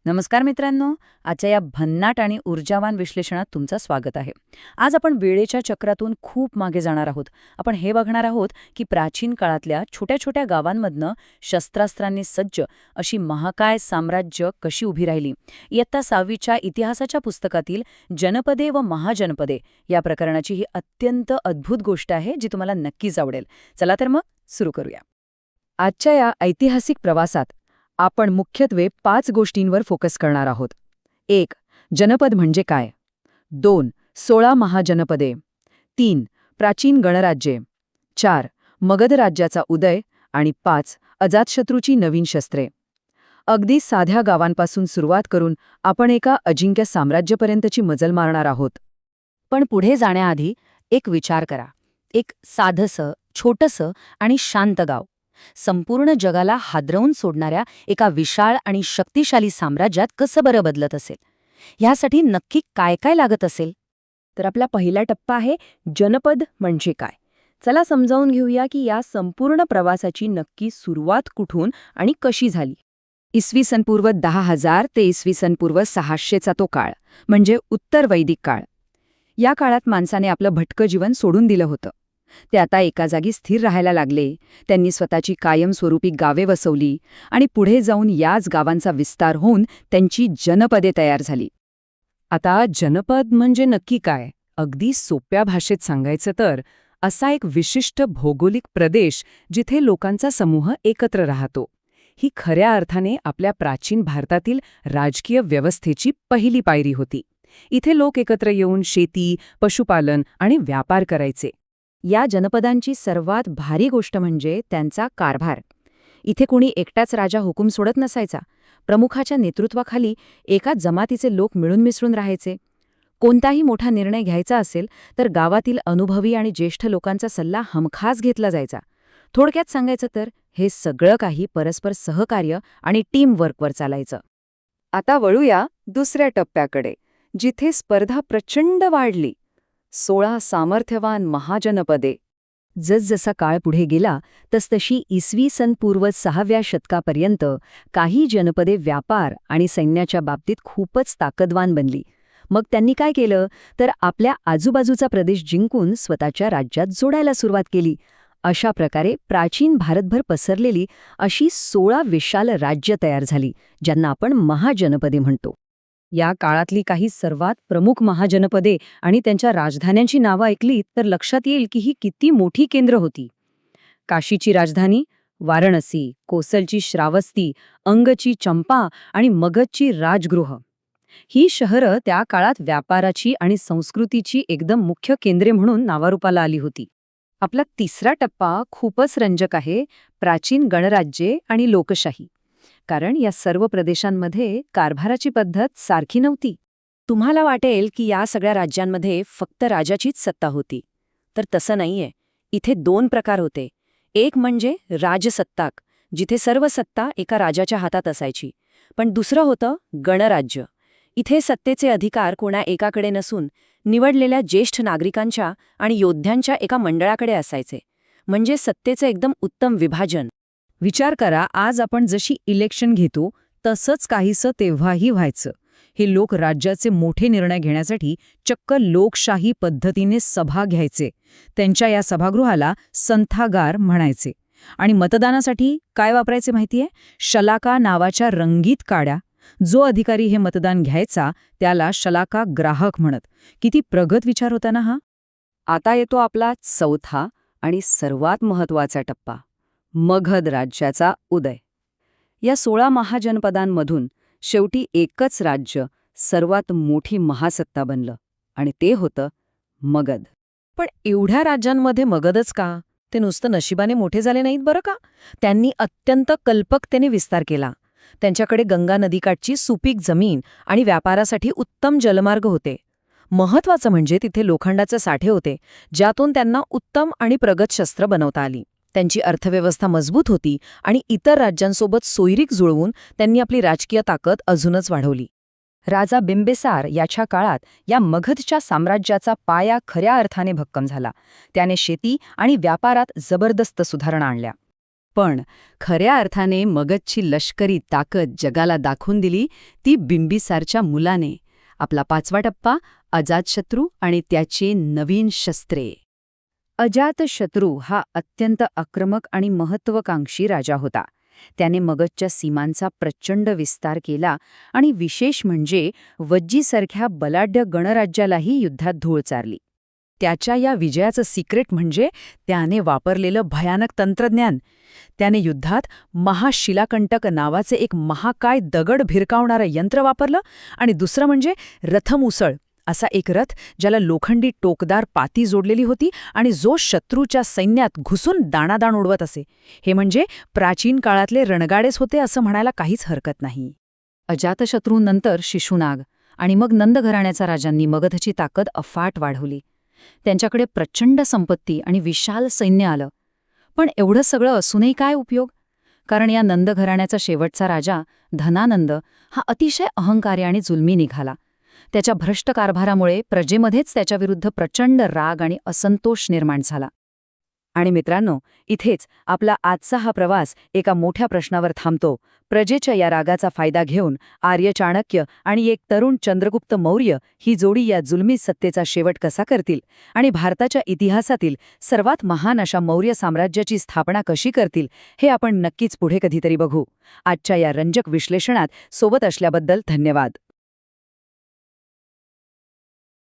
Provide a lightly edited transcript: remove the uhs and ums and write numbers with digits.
नमस्कार मित्रांनो, आजच्या या भन्नाट आणि ऊर्जावान विश्लेषणात तुमचं स्वागत आहे. आज आपण वेळेच्या चक्रातून खूप मागे जाणार आहोत. आपण हे बघणार आहोत की प्राचीन काळातल्या छोट्या छोट्या गावांमधनं शस्त्रास्त्रांनी सज्ज अशी महाकाय साम्राज्य कशी उभी राहिली. इयत्ता 6वीच्या इतिहासाच्या पुस्तकातील जनपदे व महाजनपदे या प्रकरणाची ही अत्यंत अद्भुत गोष्ट आहे जी तुम्हाला नक्कीच आवडेल. चला तर मग सुरू करूया. आजच्या या ऐतिहासिक प्रवासात आपण मुख्यत्वे 5 गोष्टींवर फोकस करणार आहोत. 1. जनपद म्हणजे काय? 2. 16 महाजनपदे. 3. प्राचीन गणराज्ये. 4. मगध राज्याचा उदय. आणि 5. अजातशत्रूची नवीन शस्त्रे. अगदी साध्या गावांपासून सुरुवात करून आपण एका अजिंक्य साम्राज्यापर्यंतची मजल मारणार आहोत. पण पुढे जाण्याआधी एक विचार करा. एक साधंसं, छोटंसं आणि शांत गाव संपूर्ण जगाला हादरवून सोडणाऱ्या एका विशाळ आणि शक्तिशाली साम्राज्यात कसं बरं बदलत असेल? ह्यासाठी नक्की काय काय लागत असेल? तर आपला पहिला टप्पा आहे जनपद म्हणजे काय. चला समजावून घेऊया की या संपूर्ण प्रवासाची नक्की सुरुवात कुठून आणि कशी झाली. इसवी सन पूर्व 10,000 ते इसवी सन पूर्व 600चा तो काळ म्हणजे उत्तर वैदिक काळ. या काळात माणसाने आपलं भटकं जीवन सोडून दिलं होतं. ते आता एका जागी स्थिर राहायला लागले. त्यांनी स्वतःची कायमस्वरूपी गावे वसवली आणि पुढे जाऊन याच गावांचा विस्तार होऊन त्यांची जनपदे तयार झाली. आता जनपद म्हणजे नक्की काय? अगदी सोप्या भाषेत सांगायचं तर असा एक विशिष्ट भौगोलिक प्रदेश जिथे लोकांचा समूह एकत्र राहतो. ही खऱ्या अर्थाने आपल्या प्राचीन भारतातील राजकीय व्यवस्थेची पहिली पायरी होती. इथे लोक एकत्र येऊन शेती, पशुपालन आणि व्यापार करायचे. या जनपदांची सर्वात भारी गोष्ट म्हणजे त्यांचा कारभार. इथे कोणी एकटाच राजा हुकूम सोडत नसायचा. प्रमुखाच्या नेतृत्वाखाली एका जमातीचे लोक मिळून मिसळून राहायचे. कोणताही मोठा निर्णय घ्यायचा असेल तर गावातील अनुभवी आणि ज्येष्ठ लोकांचा सल्ला हमखास घेतला जायचा. थोडक्यात सांगायचं तर हे सगळं काही परस्पर सहकार्य आणि टीम वर्कवर चालायचं. आता वळूया दुसऱ्या टप्प्याकडे, जिथे स्पर्धा प्रचंड वाढली. 16 सामर्थ्यवान महाजनपदे. जसजसा काळ पुढे गेला तसतशी इसवी सन पूर्व 6व्या शतकापर्यंत काही जनपदे व्यापार आणि सैन्याच्या बाबतीत खूपच ताकदवान बनली. मग त्यांनी काय केलं तर आपल्या आजूबाजूचा प्रदेश जिंकून स्वतःच्या राज्यात जोडायला सुरुवात केली. अशा प्रकारे प्राचीन भारतभर पसरलेली अशी 16 विशाल राज्य तयार झाली, ज्यांना आपण महाजनपदे म्हणतो. या काळातली काही सर्वात प्रमुख महाजनपदे आणि त्यांच्या राजधान्यांची नावं ऐकली तर लक्षात येईल की ही किती मोठी केंद्र होती. काशीची राजधानी वाराणसी, कोसलची श्रावस्ती, अंगची चंपा आणि मगधची राजगृह. ही शहरं त्या काळात व्यापाराची आणि संस्कृतीची एकदम मुख्य केंद्रे म्हणून नावारूपाला आली होती. आपला तिसरा टप्पा खूपच रंजक आहे, प्राचीन गणराज्ये आणि लोकशाही. कारण या सर्व प्रदेशांमध्ये कारभाराची पद्धत सारखी नव्हती. तुम्हाला वाटेल की या सगळ्या राज्यांमध्ये फक्त राजाचीच सत्ता होती, तर तसं नाहीये. इथे 2 प्रकार होते. एक म्हणजे राजसत्ताक, जिथे सर्व सत्ता एका राजाच्या हातात असायची. पण दुसरं होतं गणराज्य. इथे सत्तेचे अधिकार कोणा एकाकडे नसून निवडलेल्या ज्येष्ठ नागरिकांच्या आणि योद्ध्यांच्या एका मंडळाकडे असायचे. म्हणजे सत्तेचं एकदम उत्तम विभाजन. विचार करा, आज आपण जशी इलेक्शन घेतो तसंच काहीसं तेव्हाही व्हायचं. हे लोक राज्याचे मोठे निर्णय घेण्यासाठी चक्क लोकशाही पद्धतीने सभा घ्यायचे. त्यांच्या या सभागृहाला संथागार म्हणायचे. आणि मतदानासाठी काय वापरायचे माहितीये? शलाका नावाच्या रंगीत काड्या. जो अधिकारी हे मतदान घ्यायचा त्याला शलाका ग्राहक म्हणत. किती प्रगत विचार होता ना हा. आता येतो आपला चौथा आणि सर्वात महत्त्वाचा टप्पा, मगध राज्याचा उदय. या 16 महाजनपदांमधून शेवटी एकच राज्य सर्वात मोठी महासत्ता बनलं आणि ते होतं मगध. पण एवढ्या राज्यांमध्ये मगधच का? ते नुसतं नशिबाने मोठे झाले नाहीत बरं का. त्यांनी अत्यंत कल्पकतेने विस्तार केला. त्यांच्याकडे गंगा नदीकाठची सुपीक जमीन आणि व्यापारासाठी उत्तम जलमार्ग होते. महत्त्वाचं म्हणजे तिथे लोखंडाचे साठे होते, ज्यातून त्यांना उत्तम आणि प्रगत शस्त्र बनवता आली. त्यांची अर्थव्यवस्था मजबूत होती आणि इतर राज्यांसोबत सोयरीक जुळवून त्यांनी आपली राजकीय ताकद अजूनच वाढवली. राजा बिंबिसार याच्या काळात या मगधच्या साम्राज्याचा पाया खऱ्या अर्थाने भक्कम झाला. त्याने शेती आणि व्यापारात जबरदस्त सुधारणा आणल्या. पण खऱ्या अर्थाने मगधची लष्करी ताकद जगाला दाखवून दिली ती बिंबिसारच्या मुलाने. आपला 5वा टप्पा, अजातशत्रू आणि त्याची नवीन शस्त्रे. अजातशत्रू हा अत्यंत आक्रमक आणि महत्त्वाकांक्षी राजा होता. त्याने मगधच्या सीमांचा प्रचंड विस्तार केला आणि विशेष म्हणजे वज्जीसारख्या बलाढ्य गणराज्यालाही युद्धात धूळ चारली. त्याच्या या विजयाचं सिक्रेट म्हणजे त्याने वापरलेलं भयानक तंत्रज्ञान. त्याने युद्धात महाशिलाकंटक नावाचे एक महाकाय दगड भिरकावणारं यंत्र वापरलं आणि दुसरं म्हणजे रथमुसळ असा एक रथ ज्याला लोखंडी टोकदार पाती जोडलेली होती आणि जो शत्रूच्या सैन्यात घुसून दाणादाण उडवत असे. हे म्हणजे प्राचीन काळातले रणगाडेच होते असं म्हणायला काहीच हरकत नाही. अजातशत्रूनंतर शिशुनाग आणि मग नंद घराण्याच्या राजांनी मगधची ताकद अफाट वाढवली. त्यांच्याकडे प्रचंड संपत्ती आणि विशाल सैन्य आलं. पण एवढं सगळं असूनही काय उपयोग? कारण या नंद घराण्याचा शेवटचा राजा धनानंद हा अतिशय अहंकारी आणि जुलमी निघाला. त्याच्या भ्रष्ट कारभारामुळे प्रजेमध्येच त्याच्याविरुद्ध प्रचंड राग आणि असंतोष निर्माण झाला. आणि मित्रांनो, इथेच आपला आजचा हा प्रवास एका मोठ्या प्रश्नावर थांबतो. प्रजेच्या या रागाचा फायदा घेऊन आर्य चाणक्य आणि एक तरुण चंद्रगुप्त मौर्य ही जोडी या जुलमी सत्तेचा शेवट कसा करतील आणि भारताच्या इतिहासातील सर्वात महान अशा मौर्य साम्राज्याची स्थापना कशी करतील हे आपण नक्कीच पुढे कधीतरी बघू. आजच्या या रंजक विश्लेषणात सोबत असल्याबद्दल धन्यवाद.